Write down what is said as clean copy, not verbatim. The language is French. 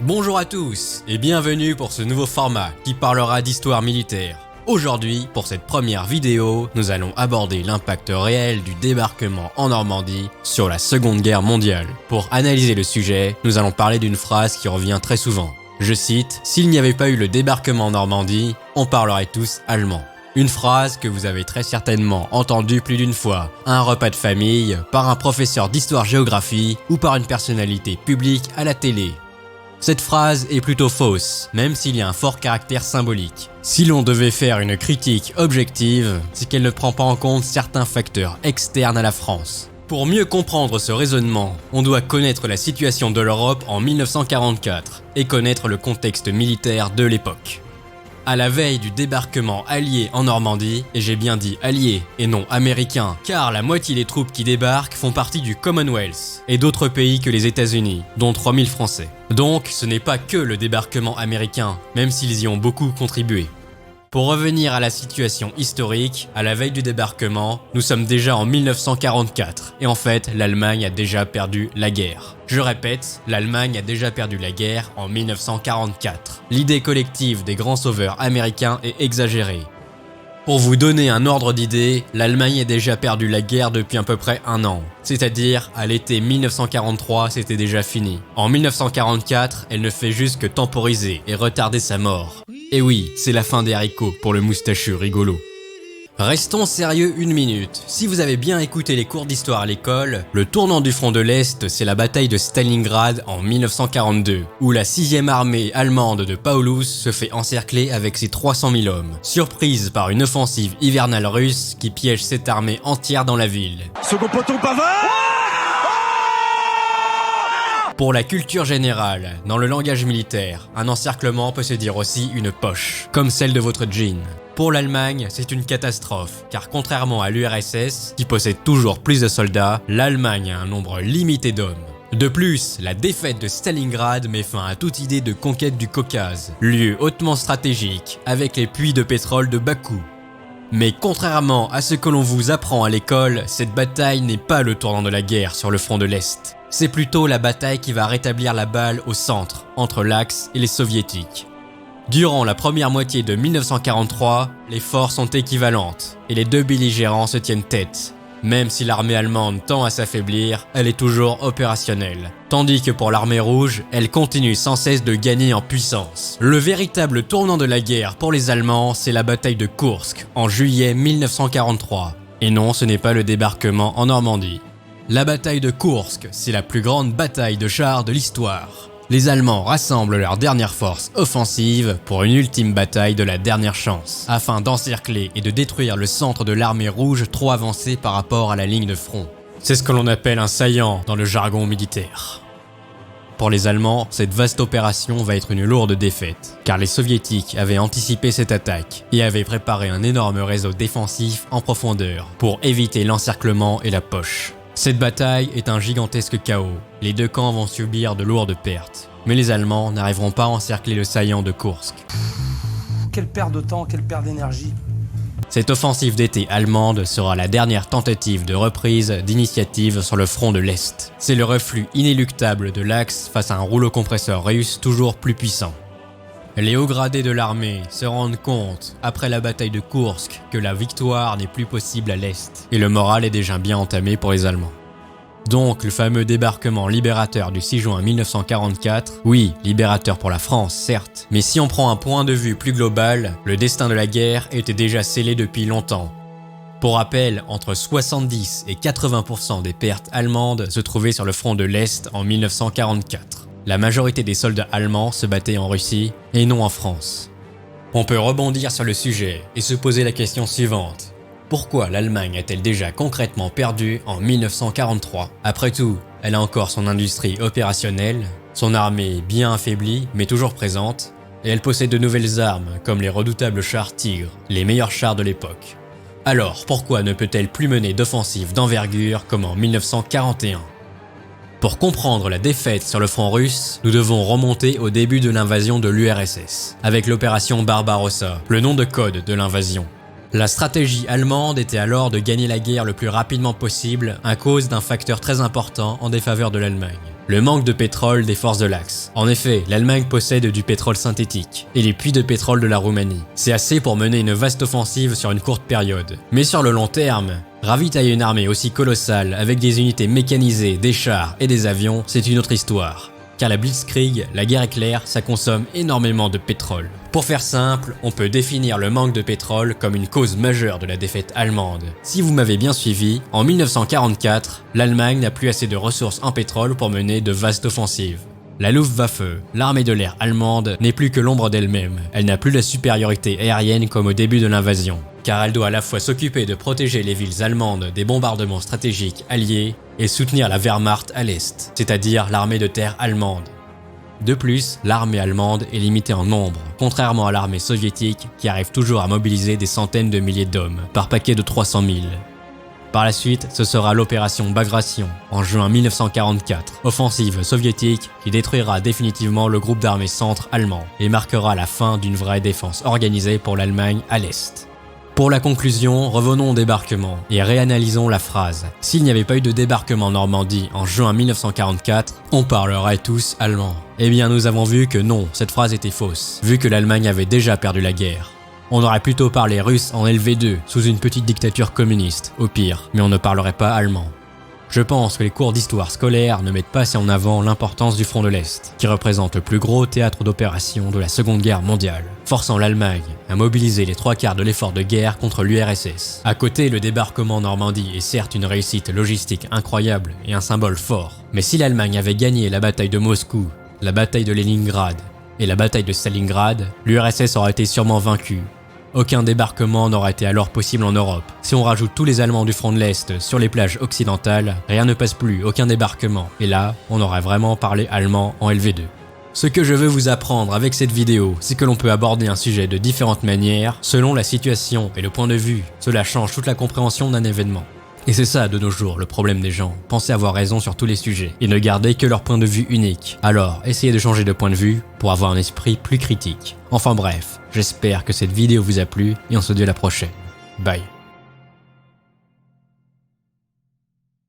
Bonjour à tous et bienvenue pour ce nouveau format qui parlera d'histoire militaire. Aujourd'hui, pour cette première vidéo, nous allons aborder l'impact réel du débarquement en Normandie sur la Seconde Guerre mondiale. Pour analyser le sujet, nous allons parler d'une phrase qui revient très souvent. Je cite, « S'il n'y avait pas eu le débarquement en Normandie, on parlerait tous allemand ». Une phrase que vous avez très certainement entendue plus d'une fois, à un repas de famille, par un professeur d'histoire-géographie ou par une personnalité publique à la télé. Cette phrase est plutôt fausse, même s'il y a un fort caractère symbolique. Si l'on devait faire une critique objective, c'est qu'elle ne prend pas en compte certains facteurs externes à la France. Pour mieux comprendre ce raisonnement, on doit connaître la situation de l'Europe en 1944 et connaître le contexte militaire de l'époque. À la veille du débarquement allié en Normandie, et j'ai bien dit allié et non américain, car la moitié des troupes qui débarquent font partie du Commonwealth et d'autres pays que les États-Unis, dont 3000 Français. Donc ce n'est pas que le débarquement américain, même s'ils y ont beaucoup contribué. Pour revenir à la situation historique, à la veille du débarquement, nous sommes déjà en 1944 et en fait, l'Allemagne a déjà perdu la guerre. Je répète, l'Allemagne a déjà perdu la guerre en 1944. L'idée collective des grands sauveurs américains est exagérée. Pour vous donner un ordre d'idée, l'Allemagne a déjà perdu la guerre depuis à peu près un an. C'est-à-dire, à l'été 1943, c'était déjà fini. En 1944, elle ne fait juste que temporiser et retarder sa mort. Et oui, c'est la fin des haricots pour le moustachu rigolo. Restons sérieux une minute. Si vous avez bien écouté les cours d'histoire à l'école, le tournant du front de l'Est, c'est la bataille de Stalingrad en 1942, où la 6e armée allemande de Paulus se fait encercler avec ses 300 000 hommes, surprise par une offensive hivernale russe qui piège cette armée entière dans la ville. Second poteau Pavard. Pour la culture générale, dans le langage militaire, un encerclement peut se dire aussi une poche, comme celle de votre jean. Pour l'Allemagne, c'est une catastrophe, car contrairement à l'URSS, qui possède toujours plus de soldats, l'Allemagne a un nombre limité d'hommes. De plus, la défaite de Stalingrad met fin à toute idée de conquête du Caucase, lieu hautement stratégique, avec les puits de pétrole de Bakou. Mais contrairement à ce que l'on vous apprend à l'école, cette bataille n'est pas le tournant de la guerre sur le front de l'Est. C'est plutôt la bataille qui va rétablir la balle au centre, entre l'Axe et les Soviétiques. Durant la première moitié de 1943, les forces sont équivalentes et les deux belligérants se tiennent tête. Même si l'armée allemande tend à s'affaiblir, elle est toujours opérationnelle. Tandis que pour l'armée rouge, elle continue sans cesse de gagner en puissance. Le véritable tournant de la guerre pour les Allemands, c'est la bataille de Koursk en juillet 1943. Et non, ce n'est pas le débarquement en Normandie. La bataille de Koursk, c'est la plus grande bataille de chars de l'histoire. Les Allemands rassemblent leurs dernières forces offensives pour une ultime bataille de la dernière chance, afin d'encercler et de détruire le centre de l'armée rouge trop avancé par rapport à la ligne de front. C'est ce que l'on appelle un saillant dans le jargon militaire. Pour les Allemands, cette vaste opération va être une lourde défaite, car les Soviétiques avaient anticipé cette attaque et avaient préparé un énorme réseau défensif en profondeur pour éviter l'encerclement et la poche. Cette bataille est un gigantesque chaos. Les deux camps vont subir de lourdes pertes. Mais les Allemands n'arriveront pas à encercler le saillant de Koursk. Quelle perte de temps, quelle perte d'énergie. Cette offensive d'été allemande sera la dernière tentative de reprise d'initiative sur le front de l'Est. C'est le reflux inéluctable de l'Axe face à un rouleau compresseur russe toujours plus puissant. Les hauts gradés de l'armée se rendent compte, après la bataille de Koursk, que la victoire n'est plus possible à l'Est, et le moral est déjà bien entamé pour les Allemands. Donc le fameux débarquement libérateur du 6 juin 1944, oui, libérateur pour la France, certes, mais si on prend un point de vue plus global, le destin de la guerre était déjà scellé depuis longtemps. Pour rappel, entre 70 et 80% des pertes allemandes se trouvaient sur le front de l'Est en 1944. La majorité des soldats allemands se battaient en Russie et non en France. On peut rebondir sur le sujet et se poser la question suivante. Pourquoi l'Allemagne a-t-elle déjà concrètement perdu en 1943 ? Après tout, elle a encore son industrie opérationnelle, son armée bien affaiblie mais toujours présente, et elle possède de nouvelles armes comme les redoutables chars Tigre, les meilleurs chars de l'époque. Alors pourquoi ne peut-elle plus mener d'offensives d'envergure comme en 1941 ? Pour comprendre la défaite sur le front russe, nous devons remonter au début de l'invasion de l'URSS, avec l'opération Barbarossa, le nom de code de l'invasion. La stratégie allemande était alors de gagner la guerre le plus rapidement possible à cause d'un facteur très important en défaveur de l'Allemagne. Le manque de pétrole des forces de l'Axe. En effet, l'Allemagne possède du pétrole synthétique et les puits de pétrole de la Roumanie. C'est assez pour mener une vaste offensive sur une courte période. Mais sur le long terme, ravitailler une armée aussi colossale avec des unités mécanisées, des chars et des avions, c'est une autre histoire. Car la Blitzkrieg, la guerre éclair, ça consomme énormément de pétrole. Pour faire simple, on peut définir le manque de pétrole comme une cause majeure de la défaite allemande. Si vous m'avez bien suivi, en 1944, l'Allemagne n'a plus assez de ressources en pétrole pour mener de vastes offensives. La Luftwaffe, l'armée de l'air allemande, n'est plus que l'ombre d'elle-même. Elle n'a plus la supériorité aérienne comme au début de l'invasion, car elle doit à la fois s'occuper de protéger les villes allemandes des bombardements stratégiques alliés et soutenir la Wehrmacht à l'est, c'est-à-dire l'armée de terre allemande. De plus, l'armée allemande est limitée en nombre, contrairement à l'armée soviétique qui arrive toujours à mobiliser des centaines de milliers d'hommes, par paquet de 300 000. Par la suite, ce sera l'opération Bagration, en juin 1944, offensive soviétique qui détruira définitivement le groupe d'armées centre allemand et marquera la fin d'une vraie défense organisée pour l'Allemagne à l'est. Pour la conclusion, revenons au débarquement et réanalysons la phrase. S'il n'y avait pas eu de débarquement en Normandie en juin 1944, on parlerait tous allemand. Eh bien nous avons vu que non, cette phrase était fausse, vu que l'Allemagne avait déjà perdu la guerre. On aurait plutôt parlé russe en LV2, sous une petite dictature communiste, au pire, mais on ne parlerait pas allemand. Je pense que les cours d'histoire scolaire ne mettent pas assez en avant l'importance du front de l'Est, qui représente le plus gros théâtre d'opération de la Seconde Guerre mondiale, forçant l'Allemagne à mobiliser les 3/4 de l'effort de guerre contre l'URSS. À côté, le débarquement en Normandie est certes une réussite logistique incroyable et un symbole fort, mais si l'Allemagne avait gagné la bataille de Moscou, la bataille de Leningrad et la bataille de Stalingrad, l'URSS aurait été sûrement vaincue. Aucun débarquement n'aura été alors possible en Europe. Si on rajoute tous les Allemands du front de l'Est sur les plages occidentales, rien ne passe plus, aucun débarquement. Et là, on aurait vraiment parlé allemand en LV2. Ce que je veux vous apprendre avec cette vidéo, c'est que l'on peut aborder un sujet de différentes manières, selon la situation et le point de vue. Cela change toute la compréhension d'un événement. Et c'est ça de nos jours le problème des gens, penser avoir raison sur tous les sujets et ne garder que leur point de vue unique. Alors, essayez de changer de point de vue pour avoir un esprit plus critique. Enfin bref, j'espère que cette vidéo vous a plu et on se dit à la prochaine. Bye.